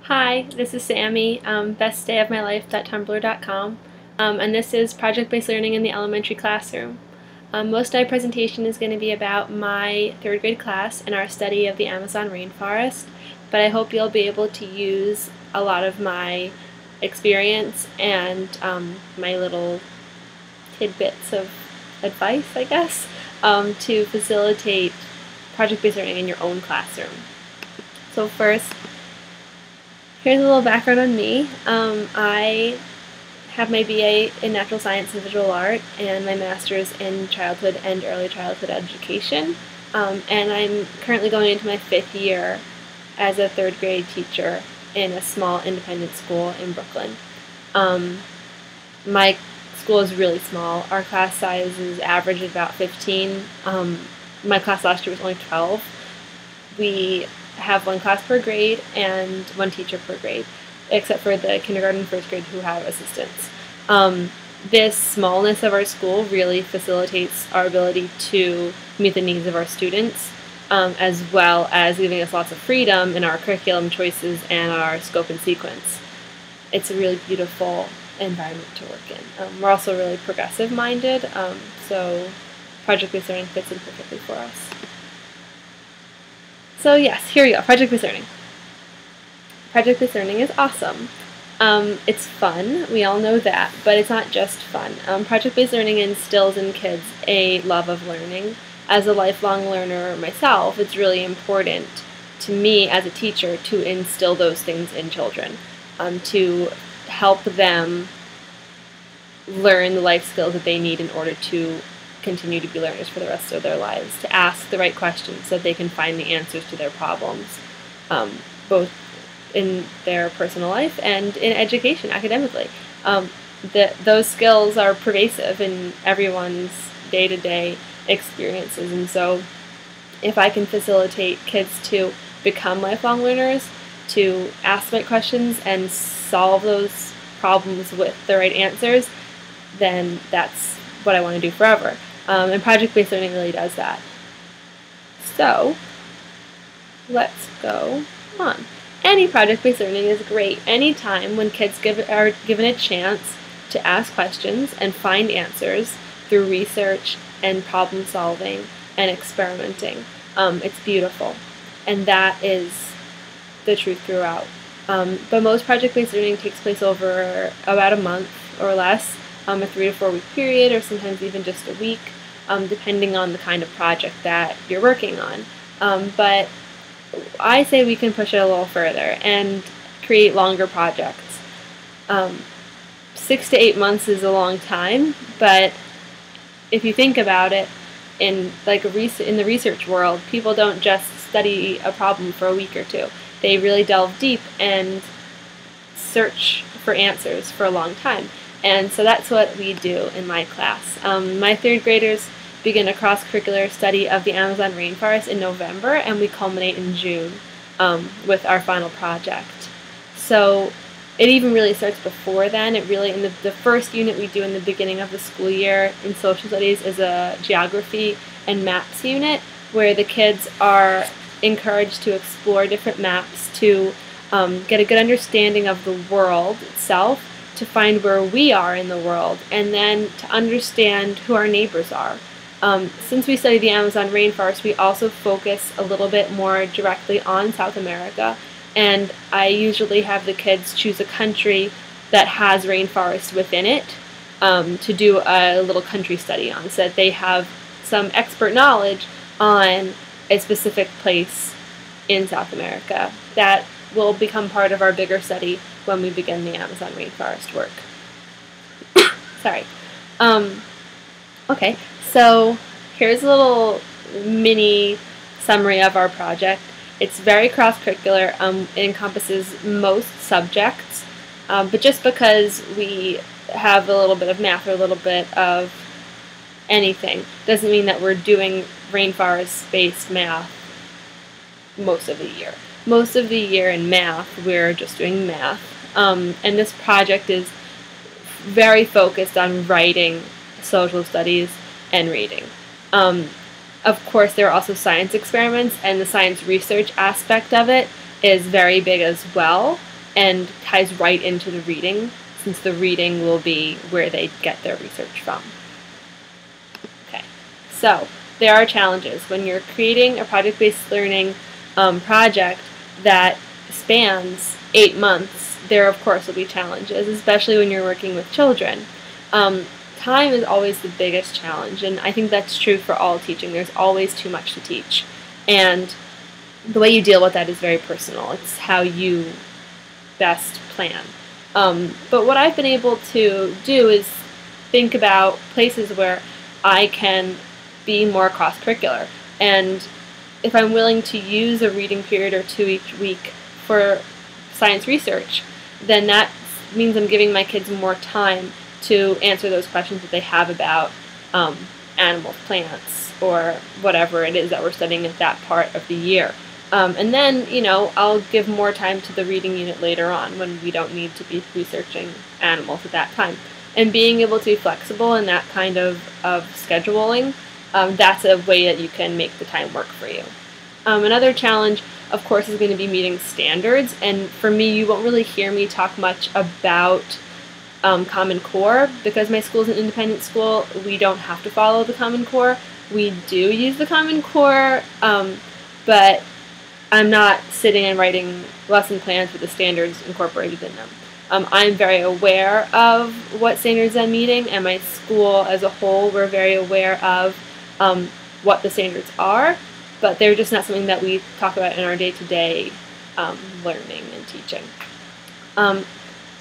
Hi, this is Sammy, bestdayofmylife.tumblr.com, and this is project-based learning in the elementary classroom. Most of my presentation is going to be about my third grade class and our study of the Amazon rainforest, but I hope you'll be able to use a lot of my experience and my little tidbits of advice, I guess, to facilitate project-based learning in your own classroom. So first, here's a little background on me. I have my BA in Natural Science and Visual Art and my Master's in Childhood and Early Childhood Education. And I'm currently going into my 5th year as a 3rd grade teacher in a small independent school in Brooklyn. My school is really small. Our class size is average at about 15. My class last year was only 12. We have 1 class per grade and 1 teacher per grade, except for the kindergarten and 1st grade who have assistants. This smallness of our school really facilitates our ability to meet the needs of our students, as well as giving us lots of freedom in our curriculum choices and our scope and sequence. It's a really beautiful environment to work in. We're also really progressive-minded, so project-based learning fits in perfectly for us. So yes, here we go, project-based learning. Project-based learning is awesome. It's fun, we all know that, but it's not just fun. Project-based learning instills in kids a love of learning. As a lifelong learner myself, it's really important to me as a teacher to instill those things in children, to help them learn the life skills that they need in order to continue to be learners for the rest of their lives, to ask the right questions so that they can find the answers to their problems, both in their personal life and in education, academically. Those skills are pervasive in everyone's day-to-day experiences, and so if I can facilitate kids to become lifelong learners, to ask the right questions and solve those problems with the right answers, then that's what I want to do forever. And project-based learning really does that. So, let's go on. Any project-based learning is great anytime when kids are given a chance to ask questions and find answers through research and problem solving and experimenting. It's beautiful, and that is the truth throughout. But most project-based learning takes place over about a month or less, a 3 to 4 week period, or sometimes even just a week, depending on the kind of project that you're working on. But I say we can push it a little further and create longer projects. 6 to 8 months is a long time, but if you think about it, in the research world, people don't just study a problem for a week or 2. They really delve deep and search for answers for a long time. And so that's what we do in my class. My 3rd graders begin a cross-curricular study of the Amazon rainforest in November, and we culminate in June with our final project. So it even really starts before then. It really, in the first unit we do in the beginning of the school year in social studies is a geography and maps unit, where the kids are encouraged to explore different maps to get a good understanding of the world itself, to find where we are in the world, and then to understand who our neighbors are. Since we study the Amazon rainforest, we also focus a little bit more directly on South America, and I usually have the kids choose a country that has rainforest within it to do a little country study on, so that they have some expert knowledge on a specific place in South America that will become part of our bigger study when we begin the Amazon rainforest work. Sorry. Okay, so here's a little mini summary of our project. It's very cross-curricular. It encompasses most subjects, but just because we have a little bit of math or a little bit of anything doesn't mean that we're doing rainforest-based math most of the year. Most of the year in math, we're just doing math. And this project is very focused on writing, social studies, and reading. Of course, there are also science experiments, and the science research aspect of it is very big as well. and ties right into the reading, since the reading will be where they get their research from. Okay, so there are challenges. When you're creating a project-based learning project that spans 8 months, there of course will be challenges, especially when you're working with children. Time is always the biggest challenge, and I think that's true for all teaching. There's always too much to teach, and the way you deal with that is very personal. It's how you best plan. But what I've been able to do is think about places where I can be more cross-curricular, and if I'm willing to use a reading period or 2 each week for science research, then that means I'm giving my kids more time to answer those questions that they have about animals, plants, or whatever it is that we're studying at that part of the year. And then, you know, I'll give more time to the reading unit later on when we don't need to be researching animals at that time. And being able to be flexible in that kind of scheduling, that's a way that you can make the time work for you. Another challenge, of course, is going to be meeting standards. And for me, you won't really hear me talk much about Common Core. Because my school is an independent school, we don't have to follow the Common Core. We do use the Common Core, but I'm not sitting and writing lesson plans with the standards incorporated in them. I'm very aware of what standards I'm meeting, and my school as a whole, we're very aware of what the standards are, but they're just not something that we talk about in our day-to-day learning and teaching.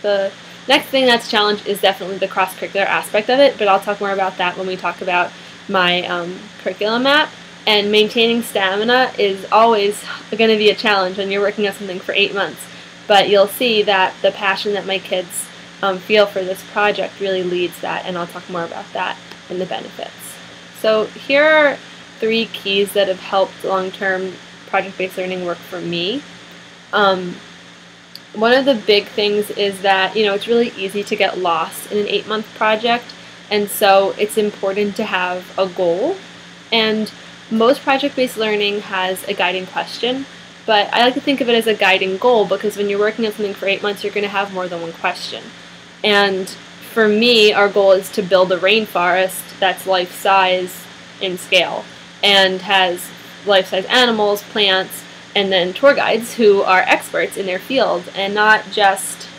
The next thing that's a challenge is definitely the cross-curricular aspect of it, but I'll talk more about that when we talk about my curriculum map. And maintaining stamina is always going to be a challenge when you're working on something for 8 months. But you'll see that the passion that my kids feel for this project really leads that, and I'll talk more about that in the benefits. So here are 3 keys that have helped long-term project-based learning work for me. One of the big things is that, you know, it's really easy to get lost in an 8-month project, and so it's important to have a goal. And most project-based learning has a guiding question, but I like to think of it as a guiding goal, because when you're working on something for 8 months, you're going to have more than one question. And for me, our goal is to build a rainforest that's life-size in scale and has life-size animals, plants, and then tour guides who are experts in their field, and not just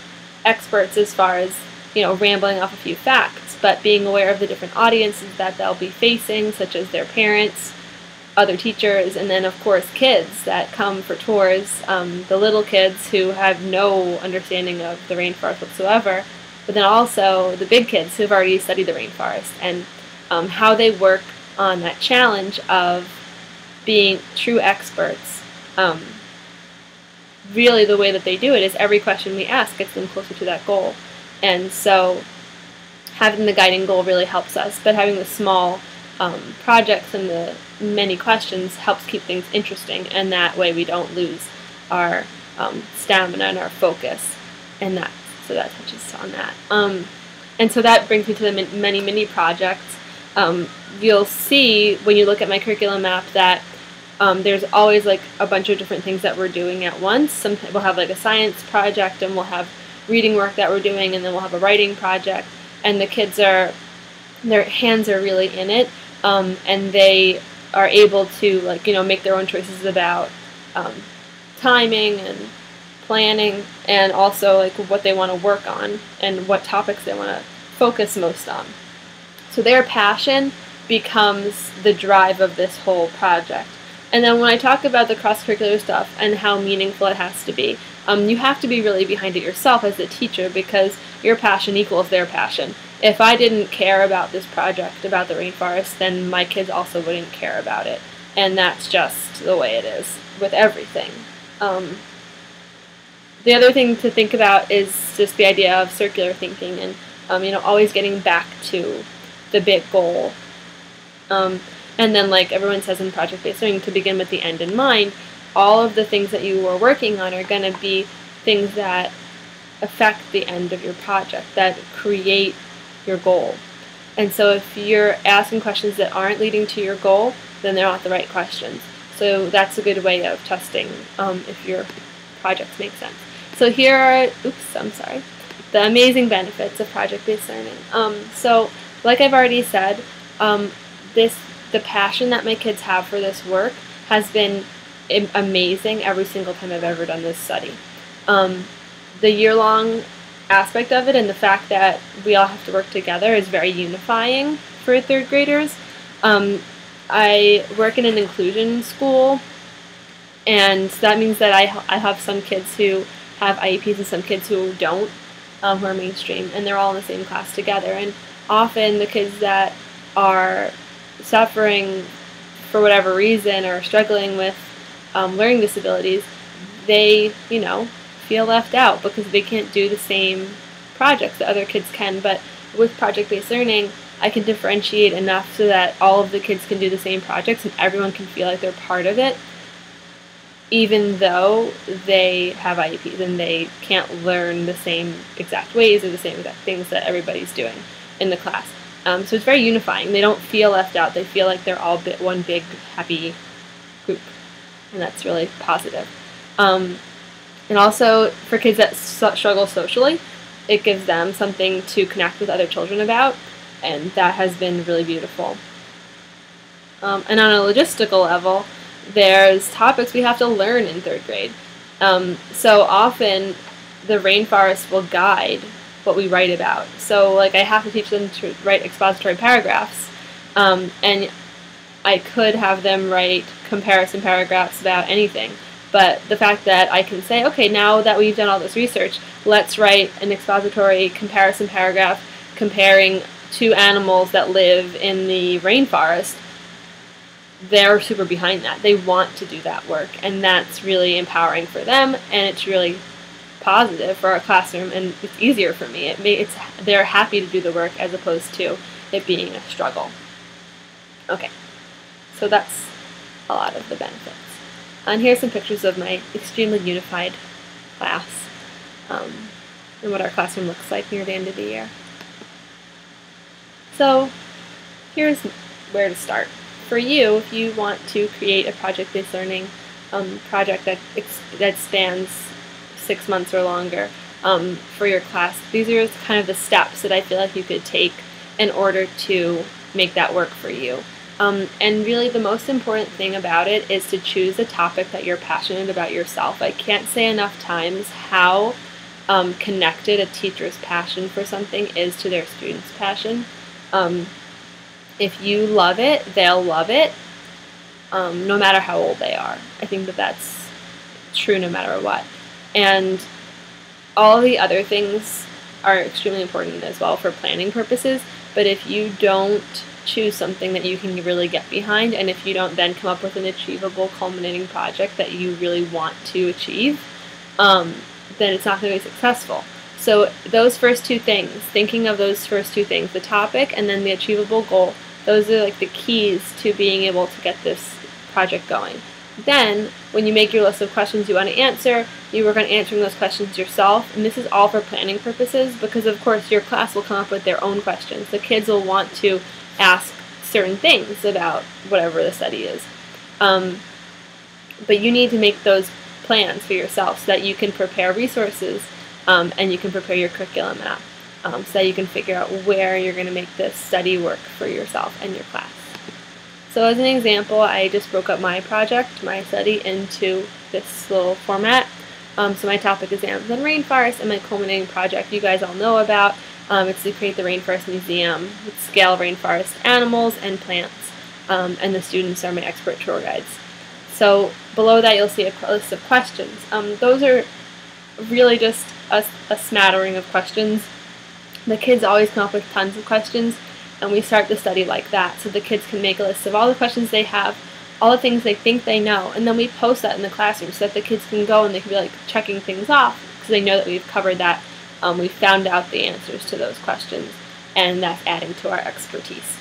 experts as far as, you know, rambling off a few facts, but being aware of the different audiences that they'll be facing, such as their parents, other teachers, and then of course kids that come for tours, the little kids who have no understanding of the rainforest whatsoever, but then also the big kids who have already studied the rainforest, and how they work on that challenge of being true experts. Really the way that they do it is every question we ask gets them closer to that goal, and so having the guiding goal really helps us, but having the small projects and the many questions helps keep things interesting, and that way we don't lose our stamina and our focus, and that touches on that. And so that brings me to the many mini projects. You'll see when you look at my curriculum map that there's always like a bunch of different things that we're doing at once. Sometimes we'll have like a science project, and we'll have reading work that we're doing, and then we'll have a writing project, and the kids their hands are really in it, and they are able to, like, you know, make their own choices about timing and planning, and also like what they want to work on and what topics they want to focus most on. So their passion becomes the drive of this whole project. And then when I talk about the cross-curricular stuff and how meaningful it has to be, you have to be really behind it yourself as the teacher, because your passion equals their passion. If I didn't care about this project, about the rainforest, then my kids also wouldn't care about it. And that's just the way it is with everything. The other thing to think about is just the idea of circular thinking, and you know, always getting back to the big goal. And then, like everyone says in project-based learning, to begin with the end in mind. All of the things that you are working on are going to be things that affect the end of your project, that create your goal. And so if you're asking questions that aren't leading to your goal, then they're not the right questions. So that's a good way of testing if your projects make sense. So here are, the amazing benefits of project-based learning. So like I've already said, the passion that my kids have for this work has been amazing every single time I've ever done this study. The year-long aspect of it and the fact that we all have to work together is very unifying for third graders. I work in an inclusion school, and that means that I have some kids who have IEPs and some kids who don't, who are mainstream, and they're all in the same class together. And often the kids that are suffering for whatever reason or struggling with learning disabilities, they, feel left out because they can't do the same projects that other kids can. But with project-based learning, I can differentiate enough so that all of the kids can do the same projects and everyone can feel like they're part of it, even though they have IEPs and they can't learn the same exact ways or the same exact things that everybody's doing in the class. So it's very unifying. They don't feel left out. They feel like they're all one big happy group, and that's really positive. And also, for kids that struggle socially, it gives them something to connect with other children about, and that has been really beautiful. And on a logistical level, there's topics we have to learn in third grade. So often, the rainforest will guide what we write about. So, like, I have to teach them to write expository paragraphs, and I could have them write comparison paragraphs about anything. But the fact that I can say, okay, now that we've done all this research, let's write an expository comparison paragraph comparing two animals that live in the rainforest, they're super behind that. They want to do that work, and that's really empowering for them, and it's really positive for our classroom, and it's easier for me. They're happy to do the work as opposed to it being a struggle. Okay, so that's a lot of the benefits. And here's some pictures of my extremely unified class and what our classroom looks like near the end of the year. So here's where to start. For you, if you want to create a project-based learning project that spans 6 months or longer for your class, these are kind of the steps that I feel like you could take in order to make that work for you. And really the most important thing about it is to choose a topic that you're passionate about yourself. I can't say enough times how connected a teacher's passion for something is to their students' passion. If you love it, they'll love it, no matter how old they are. I think that that's true no matter what. And all the other things are extremely important as well for planning purposes, but if you don't choose something that you can really get behind, and if you don't then come up with an achievable, culminating project that you really want to achieve, then it's not going to be successful. So those first two things, thinking of those first two things, the topic and then the achievable goal, those are like the keys to being able to get this project going. Then, when you make your list of questions you want to answer, you work on answering those questions yourself, and this is all for planning purposes because, of course, your class will come up with their own questions. The kids will want to ask certain things about whatever the study is. But you need to make those plans for yourself so that you can prepare resources and you can prepare your curriculum map so that you can figure out where you're going to make this study work for yourself and your class. So as an example, I just broke up my project, my study, into this little format. So my topic is Amazon rainforest, and my culminating project you guys all know about. It's to create the Rainforest Museum with scale rainforest animals and plants, and the students are my expert tour guides. So below that you'll see a list of questions. Those are really just a smattering of questions. The kids always come up with tons of questions, and we start the study like that, so the kids can make a list of all the questions they have, all the things they think they know, and then we post that in the classroom so that the kids can go and they can be like checking things off because they know that we've covered that. We've found out the answers to those questions, and that's adding to our expertise.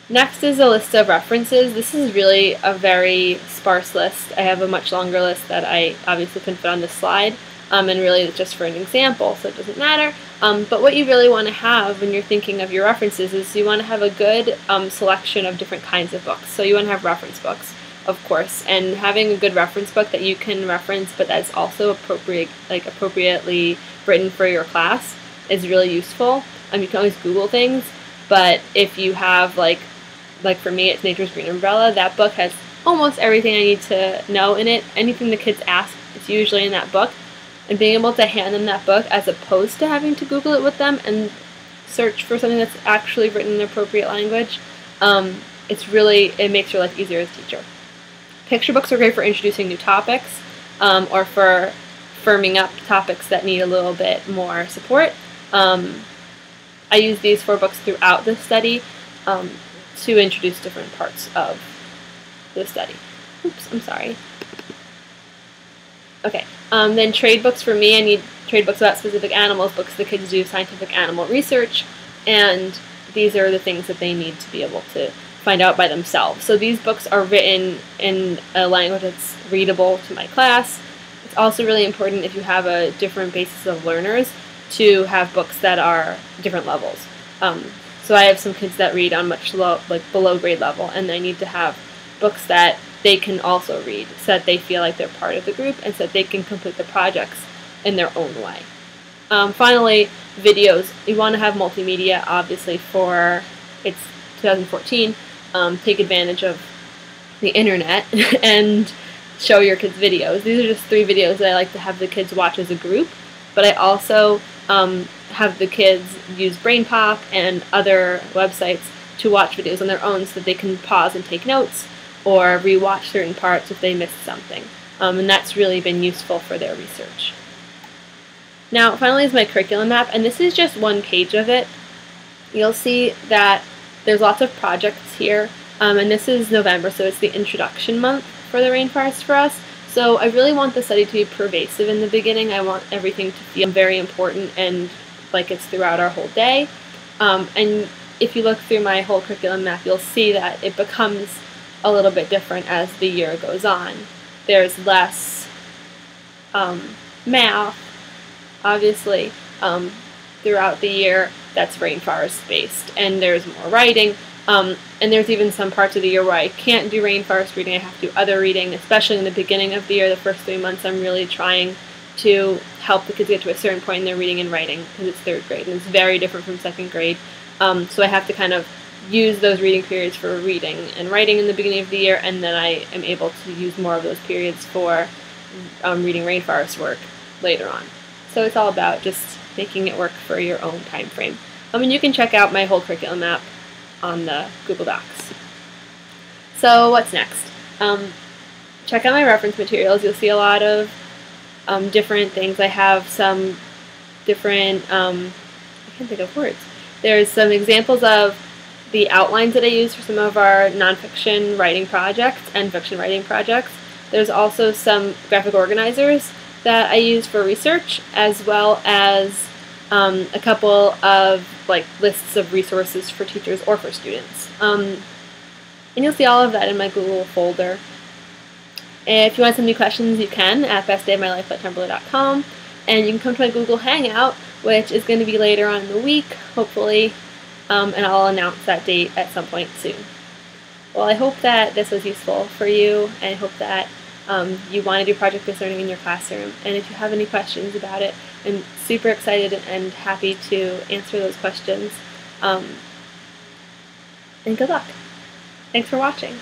Next is a list of references. This is really a very sparse list. I have a much longer list that I obviously couldn't fit on this slide, and really it's just for an example, so it doesn't matter. But what you really want to have when you're thinking of your references is you want to have a good selection of different kinds of books. So you want to have reference books, of course, and having a good reference book that you can reference but that's also appropriately written for your class is really useful. You can always Google things, but if you have like for me it's Nature's Green Umbrella, that book has almost everything I need to know in it. Anything the kids ask, it's usually in that book. And being able to hand them that book as opposed to having to Google it with them and search for something that's actually written in appropriate language, it makes your life easier as a teacher. Picture books are great for introducing new topics or for firming up topics that need a little bit more support. I use these 4 books throughout the study to introduce different parts of the study. Oops, I'm sorry. Okay, then trade books for me. I need trade books about specific animals, books the kids do scientific animal research, and these are the things that they need to be able to find out by themselves. So these books are written in a language that's readable to my class. It's also really important if you have a different basis of learners to have books that are different levels. So I have some kids that read on much below grade level, and I need to have books that they can also read so that they feel like they're part of the group and so that they can complete the projects in their own way. Finally, videos. You want to have multimedia, obviously, for it's 2014. Take advantage of the internet and show your kids videos. These are just 3 videos that I like to have the kids watch as a group, but I also have the kids use BrainPop and other websites to watch videos on their own so that they can pause and take notes or rewatch certain parts if they missed something. And that's really been useful for their research. Now, finally is my curriculum map, and this is just 1 page of it. You'll see that there's lots of projects here, and this is November, so it's the introduction month for the rainforest for us. So I really want the study to be pervasive in the beginning. I want everything to feel very important and like it's throughout our whole day. And if you look through my whole curriculum map, you'll see that it becomes a little bit different as the year goes on. There's less math, obviously, throughout the year that's rainforest based, and there's more writing, and there's even some parts of the year where I can't do rainforest reading, I have to do other reading, especially in the beginning of the year. The first 3 months I'm really trying to help the kids get to a certain point in their reading and writing because it's 3rd grade and it's very different from 2nd grade. So I have to kind of use those reading periods for reading and writing in the beginning of the year, and then I am able to use more of those periods for reading rainforest work later on. So it's all about just making it work for your own time frame. And you can check out my whole curriculum map on the Google Docs. So what's next? Check out my reference materials. You'll see a lot of different things. I have some different, I can't think of words. There's some examples of the outlines that I use for some of our nonfiction writing projects and fiction writing projects. There's also some graphic organizers that I use for research, as well as a couple of lists of resources for teachers or for students. And you'll see all of that in my Google folder. And if you want to send me questions, you can at bestdayofmylife@tumblr.com, and you can come to my Google Hangout, which is going to be later on in the week, hopefully, and I'll announce that date at some point soon. Well, I hope that this was useful for you, and I hope that you want to do project-based learning in your classroom. And if you have any questions about it, I'm super excited and happy to answer those questions. And good luck. Thanks for watching.